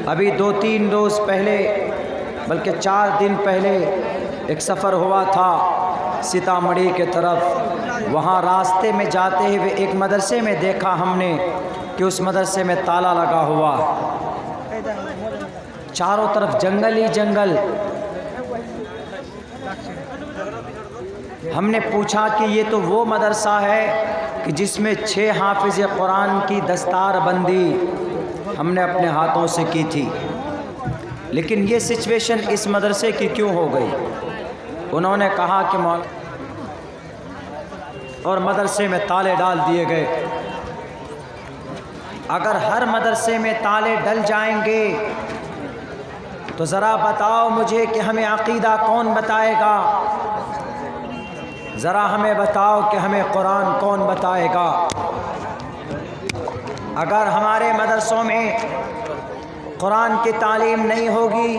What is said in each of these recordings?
अभी 2-3 रोज़ पहले बल्कि 4 दिन पहले एक सफ़र हुआ था सीतामढ़ी के तरफ। वहाँ रास्ते में जाते हुए एक मदरसे में देखा हमने कि उस मदरसे में ताला लगा हुआ, चारों तरफ जंगल ही जंगल। हमने पूछा कि ये तो वो मदरसा है कि जिसमें 6 हाफिज़ कुरान की दस्तार बंदी हमने अपने हाथों से की थी, लेकिन ये सिचुएशन इस मदरसे की क्यों हो गई? उन्होंने कहा कि और मदरसे में ताले डाल दिए गए। अगर हर मदरसे में ताले डल जाएंगे तो ज़रा बताओ मुझे कि हमें अक़ीदा कौन बताएगा? ज़रा हमें बताओ कि हमें कुरान कौन बताएगा? अगर हमारे मदरसों में कुरान की तालीम नहीं होगी,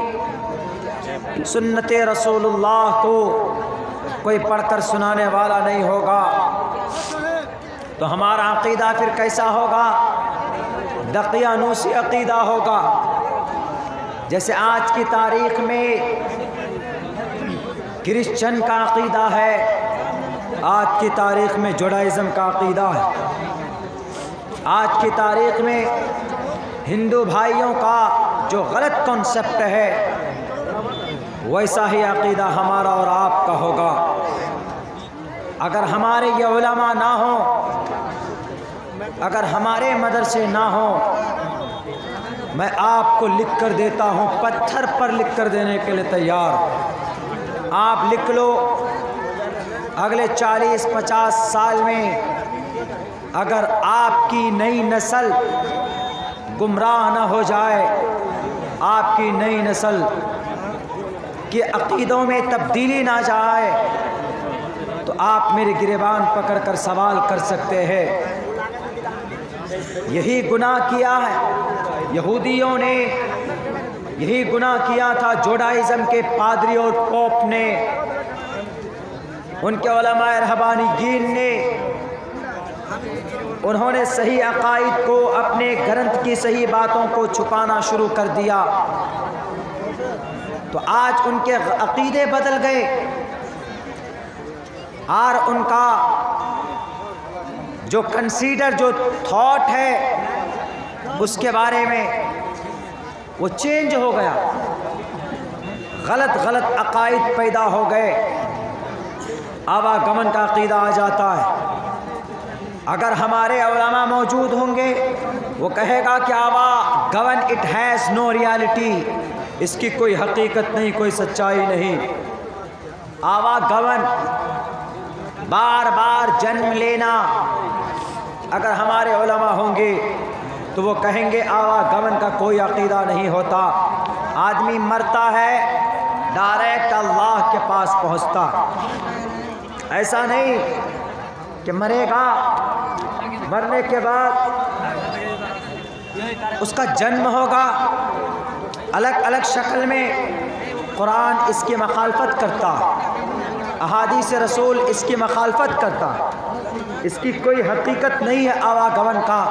सुन्नते रसूलुल्लाह को कोई पढ़कर सुनाने वाला नहीं होगा, तो हमारा अक़ीदा फिर कैसा होगा? दकियानूसी अक़ीदा होगा। जैसे आज की तारीख़ में क्रिश्चन का अक़ीदा है, आज की तारीख़ में जुडाइज़म का अक़ीदा है, आज की तारीख़ में हिंदू भाइयों का जो गलत कॉन्सेप्ट है वैसा ही अक़ीदा हमारा और आपका होगा। अगर हमारे ये उलमा ना हो, अगर हमारे मदरसे ना हो, मैं आपको लिख कर देता हूँ, पत्थर पर लिख कर देने के लिए तैयार। आप लिख लो, अगले 40-50 साल में अगर आपकी नई नस्ल गुमराह न हो जाए, आपकी नई नस्ल के अक़ीदों में तब्दीली ना जाए, तो आप मेरे गिरेबान पकड़ कर सवाल कर सकते हैं। यही गुनाह किया है यहूदियों ने, यही गुनाह किया था जुडाइज़म के पादरी और पोप ने, उनके उलमाए रहबानीयीन ने। उन्होंने सही अक़ाइद को, अपने ग्रंथ की सही बातों को छुपाना शुरू कर दिया, तो आज उनके अक़ीदे बदल गए और उनका जो कंसीडर, जो थॉट है उसके बारे में वो चेंज हो गया। गलत गलत अक़ाइद पैदा हो गए, आवागमन का अक़ीदा आ जाता है। अगर हमारे उलमा मौजूद होंगे, वो कहेगा कि आवागमन इट हैज़ नो रियलिटी, इसकी कोई हकीकत नहीं, कोई सच्चाई नहीं। आवागमन, बार बार जन्म लेना, अगर हमारे उलमा होंगे तो वो कहेंगे आवागमन का कोई अक़ीदा नहीं होता। आदमी मरता है, डायरेक्ट अल्लाह के पास पहुँचता। ऐसा नहीं कि मरेगा, मरने के बाद उसका जन्म होगा अलग अलग शक्ल में। कुरान इसकी मखालफत करता, अहादीस रसूल इसकी मखालफत करता, इसकी कोई हकीकत नहीं है आवागमन का।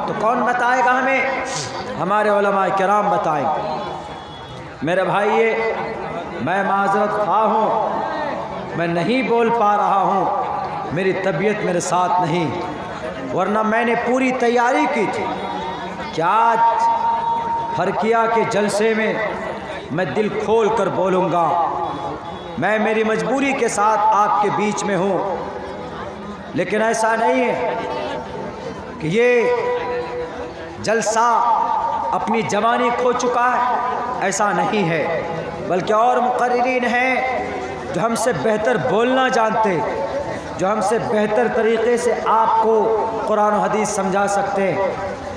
तो कौन बताएगा हमें? हमारे उलमाए किराम बताएंगे। मेरे भाई, मैं माज़रत ख़्वाह हूँ, मैं नहीं बोल पा रहा हूँ, मेरी तबीयत मेरे साथ नहीं, वरना मैंने पूरी तैयारी की थी कि आज फरकिया के जलसे में मैं दिल खोल कर बोलूँगा। मैं मेरी मजबूरी के साथ आपके बीच में हूँ, लेकिन ऐसा नहीं है कि ये जलसा अपनी जवानी खो चुका है, ऐसा नहीं है। बल्कि और मुक़र्रिरीन हैं जो हमसे बेहतर बोलना जानते, जो हमसे बेहतर तरीक़े से आपको कुरान और हदीस समझा सकते हैं,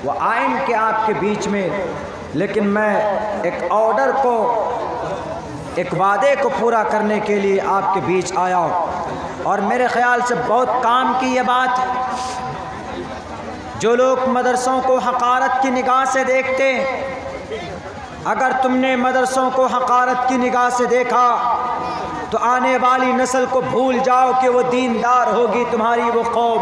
वो आएंगे आपके बीच में। लेकिन मैं एक ऑर्डर को, एक वादे को पूरा करने के लिए आपके बीच आया हूँ। और मेरे ख़्याल से बहुत काम की ये बात है। जो लोग मदरसों को हक़ारत की निगाह से देखते हैं, अगर तुमने मदरसों को हक़ारत की निगाह से देखा तो आने वाली नस्ल को भूल जाओ कि वो दीनदार होगी तुम्हारी वो कौम।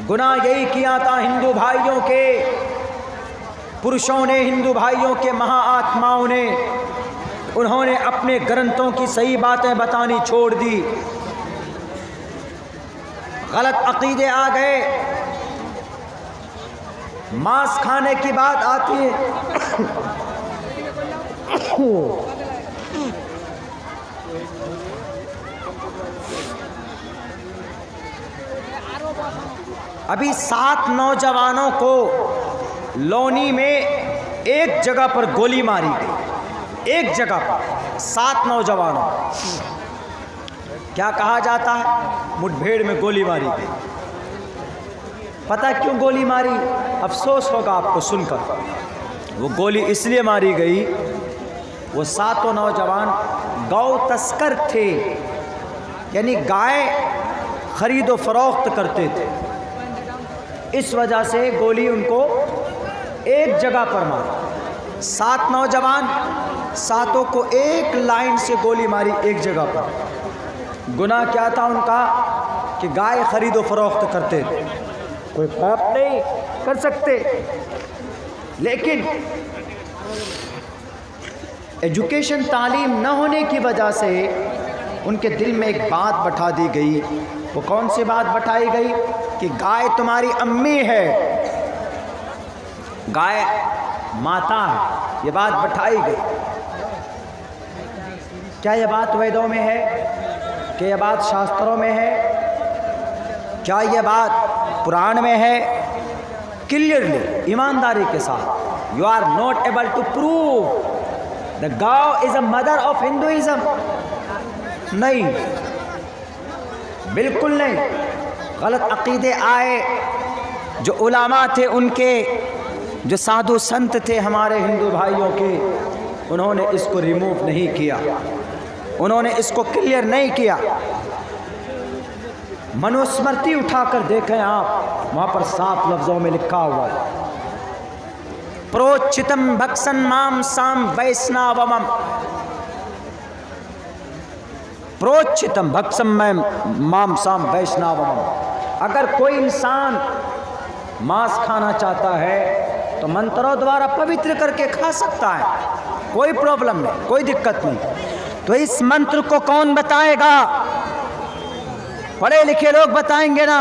गुनाह यही किया था हिंदू भाइयों के पुरुषों ने, हिंदू भाइयों के महाआत्माओं ने, उन्होंने अपने ग्रंथों की सही बातें बतानी छोड़ दी, गलत अकीदे आ गए। मांस खाने की बात आती है अभी 7 नौजवानों को लोनी में एक जगह पर गोली मारी गई, एक जगह पर 7 नौजवानों। क्या कहा जाता है? मुठभेड़ में गोली मारी गई। पता क्यों गोली मारी? अफसोस होगा आपको सुनकर। वो गोली इसलिए मारी गई, वो 7 नौजवान गौ तस्कर थे, यानी गाय खरीदो फरोख्त करते थे। इस वजह से गोली उनको एक जगह पर मारी। 7 नौजवान, 7 को एक लाइन से गोली मारी एक जगह पर। गुनाह क्या था उनका? कि गाय खरीदो फरोख्त करते थे। कोई पाप नहीं कर सकते, लेकिन एजुकेशन, तालीम न होने की वजह से उनके दिल में एक बात बैठा दी गई। वो कौन सी बात बैठाई गई? कि गाय तुम्हारी अम्मी है, गाय माता है। ये बात बैठाई गई। क्या ये बात वेदों में है? क्या ये बात शास्त्रों में है? क्या ये बात पुराण में है? क्लियरली, ईमानदारी के साथ, you are not able to prove the गाय is a mother of Hinduism. नहीं, बिल्कुल नहीं। गलत अकीदे आए, जो उलामा थे उनके, जो साधु संत थे हमारे हिंदू भाइयों के, उन्होंने इसको रिमूव नहीं किया, उन्होंने इसको क्लियर नहीं किया। मनुस्मृति उठाकर देखें आप, वहाँ पर साफ लफ्ज़ों में लिखा हुआ है, प्रोचितम भक्षन माम साम वैष्णवमम। प्रोचितम भक्षम माम साम वैष्णवमम। अगर कोई इंसान मांस खाना चाहता है तो मंत्रों द्वारा पवित्र करके खा सकता है, कोई प्रॉब्लम नहीं, कोई दिक्कत नहीं। तो इस मंत्र को कौन बताएगा? पढ़े लिखे लोग बताएंगे ना।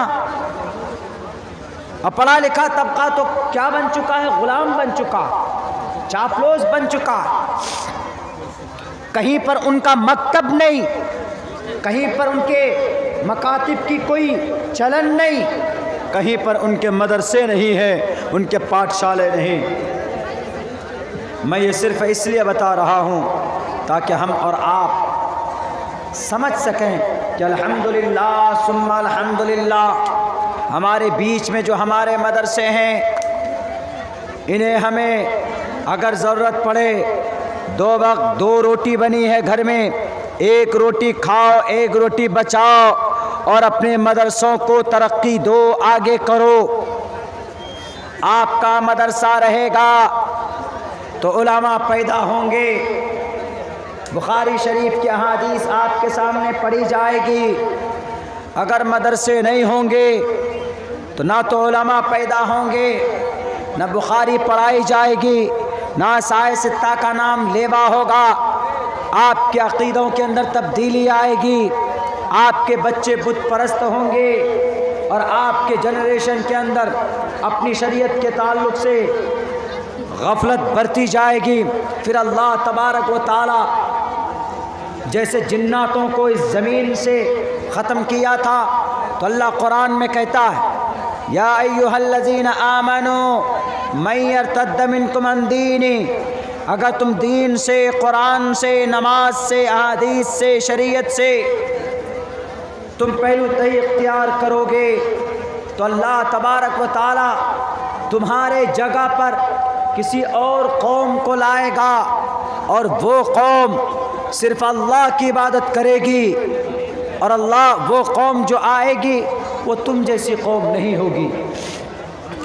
अब पढ़ा लिखा तबका तो क्या बन चुका है? गुलाम बन चुका, चापलूस बन चुका। कहीं पर उनका मकतब नहीं, कहीं पर उनके मकातिब की कोई चलन नहीं, कहीं पर उनके मदरसे नहीं है, उनके पाठशाले नहीं। मैं ये सिर्फ इसलिए बता रहा हूँ ताकि हम और आप समझ सकें कि अल्हम्दुलिल्लाह सुम्मा अल्हम्दुलिल्लाह, हमारे बीच में जो हमारे मदरसे हैं, इन्हें हमें अगर ज़रूरत पड़े, 2 वक्त 2 रोटी बनी है घर में, 1 रोटी खाओ, 1 रोटी बचाओ और अपने मदरसों को तरक्की दो, आगे करो। आपका मदरसा रहेगा तो उलमा पैदा होंगे। बुखारी शरीफ की अहादीस आपके सामने पढ़ी जाएगी। अगर मदरसे नहीं होंगे तो ना तो उलमा पैदा होंगे, ना बुखारी पढ़ाई जाएगी, ना साए सित्ता का नाम लेवा होगा। आपके अक़ीदों के अंदर तब्दीली आएगी, आपके बच्चे बुत परस्त होंगे और आपके जनरेशन के अंदर अपनी शरीयत के ताल्लुक़ से गफलत बरती जाएगी। फिर अल्लाह तबारक व तआला जैसे जिन्नातों को इस ज़मीन से ख़त्म किया था, तो अल्लाह कुरान में कहता है, या अय्युहल्लज़ीना आमनू मन यर्तद्द मिनकुम अन दीनी, अगर तुम दीन से, कुरान से, नमाज से, अहादीस से, शरीयत से तुम पहलू तही इख्तियार करोगे तो अल्लाह तबारक व तआला तुम्हारे जगह पर किसी और कौम को लाएगा और वो कौम सिर्फ अल्लाह की इबादत करेगी, और अल्लाह वो कौम जो आएगी वो तुम जैसी कौम नहीं होगी।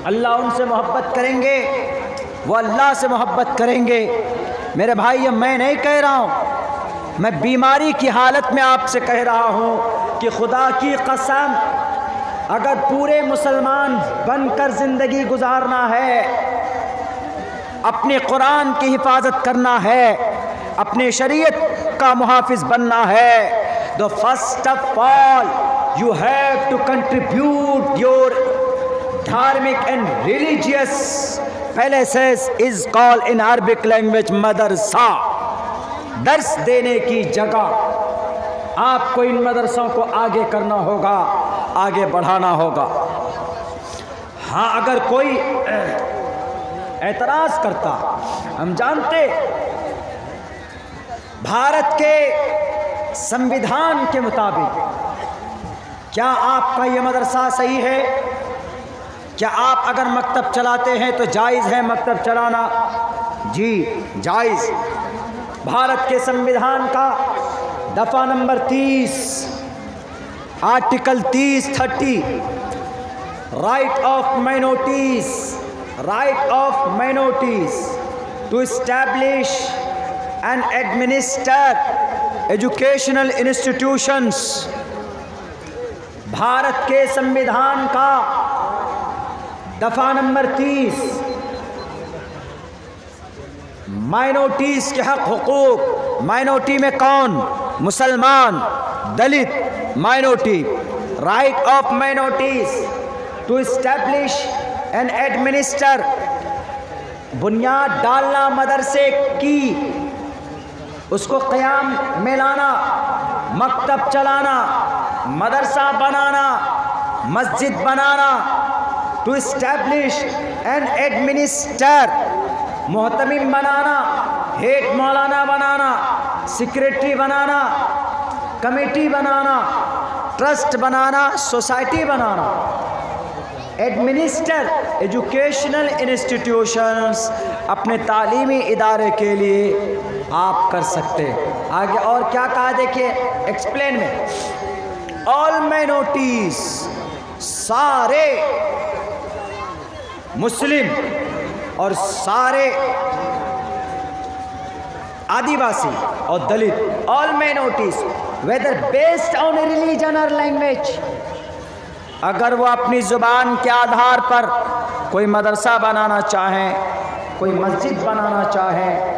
अल्लाह उनसे मोहब्बत करेंगे, वो अल्लाह से मोहब्बत करेंगे। मेरे भाई, अब मैं नहीं कह रहा हूँ, मैं बीमारी की हालत में आपसे कह रहा हूँ कि खुदा की कसम, अगर पूरे मुसलमान बनकर ज़िंदगी गुजारना है अपने कुरान की हिफाजत करना है, अपने शरीयत का मुहाफिज बनना है, तो first of all you have to contribute your धार्मिक and religious palaces is called in Arabic language madrasa. दर्स देने की जगह आपको इन मदरसों को आगे करना होगा, आगे बढ़ाना होगा। हाँ, अगर कोई एतराज करता, हम जानते भारत के संविधान के मुताबिक क्या आपका ये मदरसा सही है? क्या आप अगर मकतब चलाते हैं तो जायज़ है मकतब चलाना? जी जायज़। भारत के संविधान का दफ़ा number 30 article 30 right of minorities to establish and administer educational institutions. भारत के संविधान का दफ़ा नंबर 30 माइनॉरिटीज़ के हक हुकूक। माइनॉरिटी में कौन? मुसलमान, Dalit, minority. Right of minorities to establish and administer, बुनियाद डालना मदरसे की, उसको क़याम में लाना, मकतब चलाना, मदरसा बनाना, मस्जिद बनाना। टू एस्टैब्लिश एंड एडमिनिस्टर, मोहतमिम बनाना, हेड मौलाना बनाना, सेक्रेटरी बनाना, कमेटी बनाना, ट्रस्ट बनाना, सोसाइटी बनाना। एडमिनिस्टर एजुकेशनल इंस्टीट्यूशंस, अपने तालीमी इदारे के लिए आप कर सकते हैं। आगे और क्या कहा देखिए एक्सप्लेन में। ऑल माइनॉरिटीज, सारे मुस्लिम और सारे आदिवासी और Dalit, all minorities whether based on religion और लैंग्वेज, अगर वो अपनी ज़ुबान के आधार पर कोई मदरसा बनाना चाहें, कोई मस्जिद बनाना चाहें,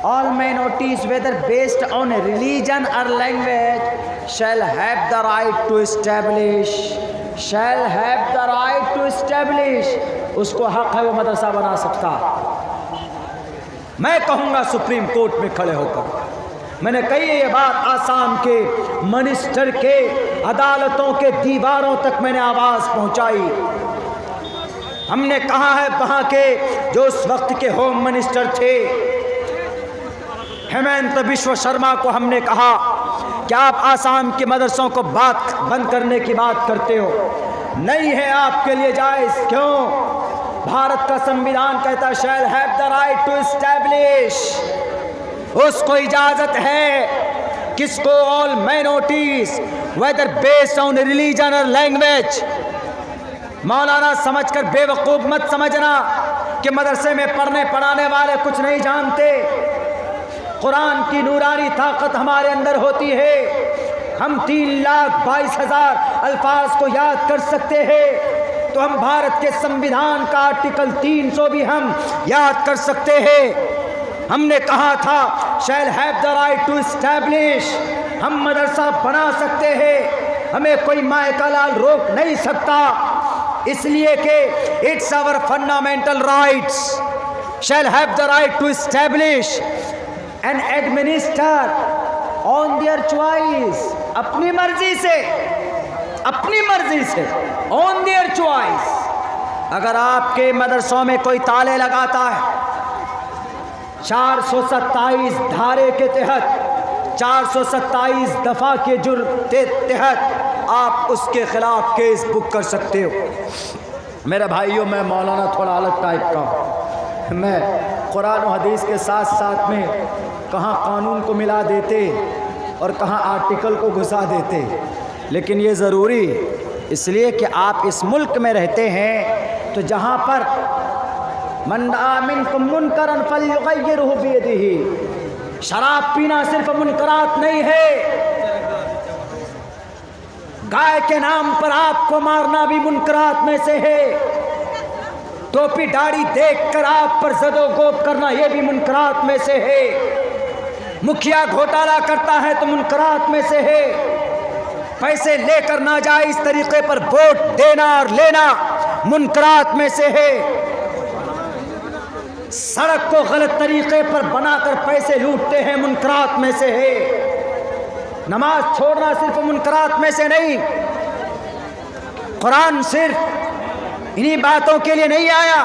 all minorities whether based on religion or language shall have the right to establish, shall have the right to establish, उसको हक है वो मदरसा बना सकता। मैं कहूँगा सुप्रीम कोर्ट में खड़े होकर, मैंने कही ये बात आसाम के मिनिस्टर के अदालतों के दीवारों तक मैंने आवाज़ पहुँचाई। हमने कहा है वहाँ के जो उस वक्त के होम मिनिस्टर थे हेमंत बिश्व शर्मा को, हमने कहा कि आप आसाम के मदरसों को बात बंद करने की बात करते हो, नहीं है आपके लिए जायज़। क्यों? भारत का संविधान कहता है shall have the right to establish, उसको इजाज़त है। किसको? All minorities whether based on religion और लैंग्वेज। मौलाना समझकर बेवकूफ़ मत समझना कि मदरसे में पढ़ने पढ़ाने वाले कुछ नहीं जानते। कुरान की नूरानी ताकत हमारे अंदर होती है। हम 3,22,000 अल्फाज को याद कर सकते हैं, तो हम भारत के संविधान का आर्टिकल 300 भी हम याद कर सकते हैं। हमने कहा था shall have the right to establish, हम मदरसा बना सकते हैं, हमें कोई माए का लाल रोक नहीं सकता, इसलिए कि it's our fundamental rights. Shall have the right to establish and administer on their choice, अपनी मर्जी से, अपनी मर्जी से, ऑन देयर चॉइस। अगर आपके मदरसों में कोई ताले लगाता है 427 धारे के तहत, 427 दफ़ा के जुर्म के तहत आप उसके ख़िलाफ़ केस बुक कर सकते हो। मेरे भाइयों, मैं मौलाना थोड़ा अलग टाइप का हूँ। मैं कुरान और हदीस के साथ साथ में कहाँ कानून को मिला देते और कहाँ आर्टिकल को घुसा देते, लेकिन ये ज़रूरी इसलिए कि आप इस मुल्क में रहते हैं, तो जहाँ पर मन रअा मिनकुम मुनकरन फल्युग़य्यिरहु बियदिही, शराब पीना सिर्फ मुनकरात नहीं है, गाय के नाम पर आपको मारना भी मुनकरात में से है। टोपी दाढ़ी देखकर आप पर ज़दो-गोब करना ये भी मुनकरात में से है। मुखिया घोटाला करता है तो मुनकरात में से है। पैसे लेकर नाजायज तरीके पर वोट देना और लेना मुनकरात में से है। सड़क को गलत तरीके पर बनाकर पैसे लूटते हैं, मुनकरात में से है। नमाज छोड़ना सिर्फ मुनकरात में से नहीं। कुरान सिर्फ इन्हीं बातों के लिए नहीं आया,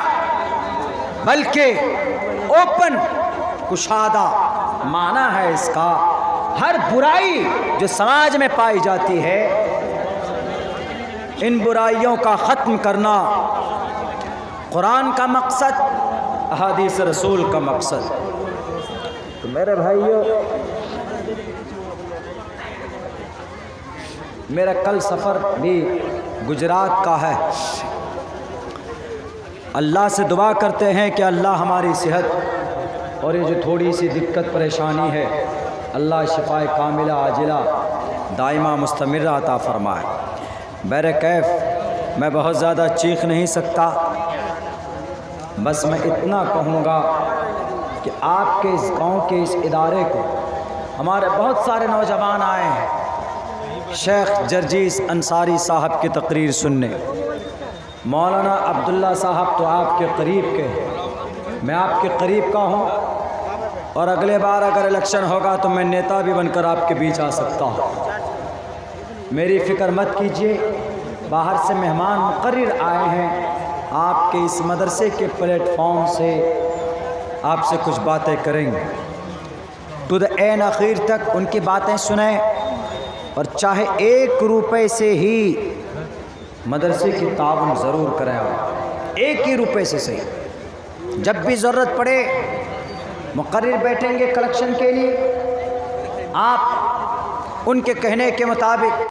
बल्कि ओपन कुशादा माना है इसका। हर बुराई जो समाज में पाई जाती है, इन बुराइयों का ख़त्म करना कुरान का मकसद, अहादीस रसूल का मकसद। तो मेरे भाइयों, मेरा कल सफ़र भी गुजरात का है। अल्लाह से दुआ करते हैं कि अल्लाह हमारी सेहत और ये जो थोड़ी सी दिक्कत परेशानी है, अल्लाह शिफाए कामिला आजिला दाइमा मुस्तमिरा अता फरमाए। बहर कैफ मैं बहुत ज़्यादा चीख नहीं सकता, बस मैं इतना कहूँगा कि आपके इस गांव के इस इदारे को हमारे बहुत सारे नौजवान आए हैं शेख जर्जीस अंसारी साहब की तकरीर सुनने। मौलाना अब्दुल्ला साहब तो आपके करीब के हैं, मैं आपके करीब का हूँ, और अगले बार अगर इलेक्शन होगा तो मैं नेता भी बनकर आपके बीच आ सकता हूँ। मेरी फ़िक्र मत कीजिए, बाहर से मेहमान मुकर्रर आए हैं, आपके इस मदरसे के प्लेटफॉर्म से आपसे कुछ बातें करेंगे। टू द एंड आखिर तक उनकी बातें सुनें, और चाहे 1 रुपये से ही मदरसे की ताउन ज़रूर करें। आप 1 ही रुपये से सही, जब भी ज़रूरत पड़े मुकर्रर बैठेंगे कलेक्शन के लिए, आप उनके कहने के मुताबिक